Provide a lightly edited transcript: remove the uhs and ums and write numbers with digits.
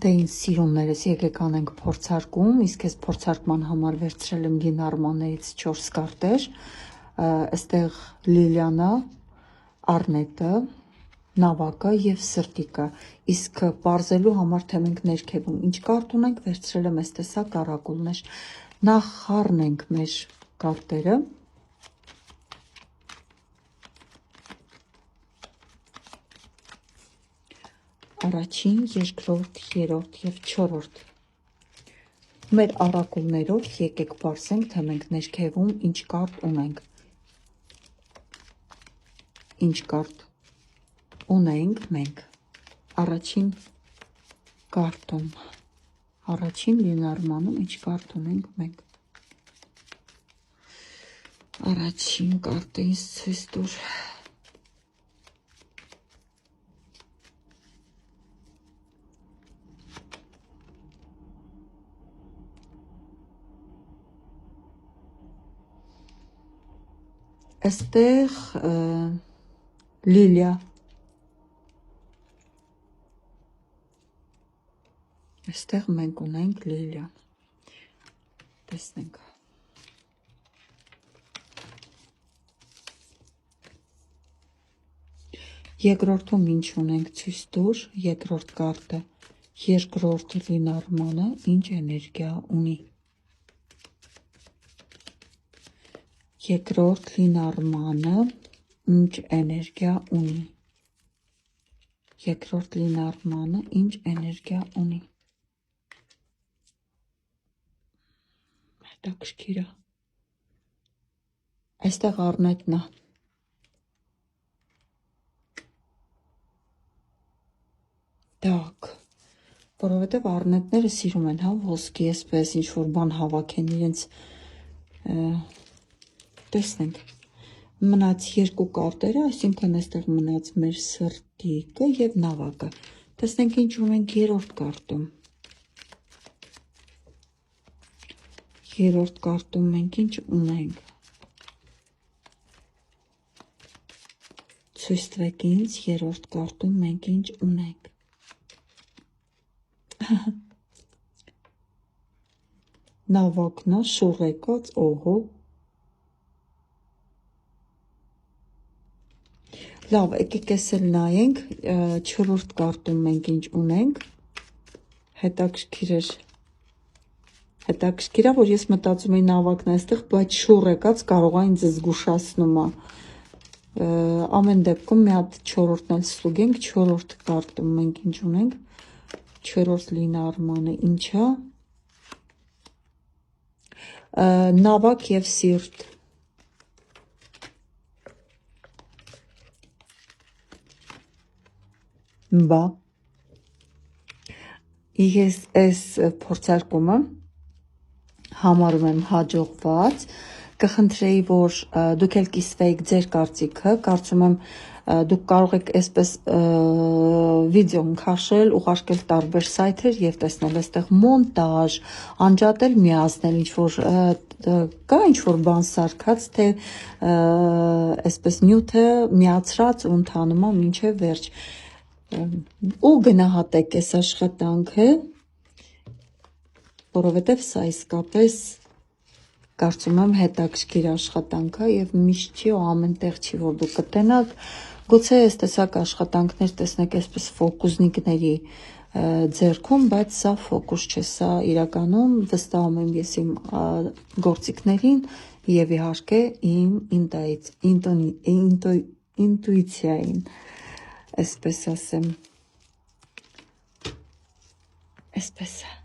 Կարտեին սիրումներս եկեք անենք փորձարկում, իսկ ես փորձարկման համար վերցրել եմ Լինարմաններից 4 կարտեր, այստեղ Լիլիանա, Արնետը, Նավակը և Սրտիկը, իսկ պարզելու համար թե մենք ներքևում ինչ կարտ ունենք, վերցրել եմ այս տեսակ առակուլներ, նախ խառնենք մեր կարտերը, առաջին, երկրորդ, երրորդ և չորրորդ մեր առակուլներով եկեք պարզենք, թե մենք ներքևում ինչ կարտ ունենք, ինչ կարտ ունենք մենք առաջին կարտում, առաջին Լինարմանում ինչ կարտ ունենք մենք, առաջին կարտը ինձ ցույց տուր, Այստեղ Լիլիա, այստեղ մենք ունենք Լիլիա, տեսնենք, երկրորդում ինչ ունենք ցույց տուր, երկրորդ կարտը, երկրորդ Լինարմանը ինչ էներգիա ունի, երկրորդ Լինարմանը ինչ էներգիա ունի, երկրորդ Լինարմանը ինչ էներգիա ունի, հետաքրքիր է, այստեղ Արնետն է, դակ, որովհետև Արնետները սիրում են, ոսկի այսպես ինչ-որ բան հավաքեն իրենց, տեսնենք, մնաց երկու կարտերը, այսինքն այստեղ մնաց մեր Սրտիկը և Նավակը, տեսնենք ինչ ունենք երրորդ կարտում, երրորդ կարտում մենք ինչ ունենք, ցույց տվեք ինձ, երրորդ կարտում մենք ինչ ունենք, Նավակն է, շուռ եկած, օհո, լավ, եկեք էս էլ նայենք, չորրորդ կարտում մենք ինչ ունենք, հետաքրքիր է, որ ես մտածում էի Նավակն է այստեղ, բայց շուռ եկած կարող է ինձ զգուշացնում է, ամեն դեպքում մի հատ չորրորդն էլ ստուգենք, չորրորդ կարտում մենք ինչ ունենք, չորրորդ Լինարմանը ինչ է, Նավակ և Սիրտ, բա, ես այս փորձարկումը համարում եմ հաջողված, կխնդրեի, որ դուք էլ կիսվեիք ձեր կարծիքը, կարծում եմ դուք կարող եք այսպես վիդեոն քաշել, ուղարկել տարբեր սայթեր և տեսնել այստեղ մոնտաժ, անջատել, միացնել, ինչ-որ կա ինչ-որ բան սարքած, թե այսպես նյութը միացրած ու ընթանում է մինչև վերջ, ու գնահատեք այս աշխատանքը, որովհետև սա իսկապես կարծում եմ հետաքրքիր աշխատանք է և միշտ չի ու ամեն տեղ չի, որ դուք կտենաք, գուցե այս տեսակ աշխատանքներ տեսնեք այսպես ֆոկուսնիկների ձեռքում, բայց սա ֆոկուս չէ, սա իրականում վստահում եմ ես իմ գործիքներին և իհարկե իմ ինտուիցիային, այսպես ասեմ, այսպես է։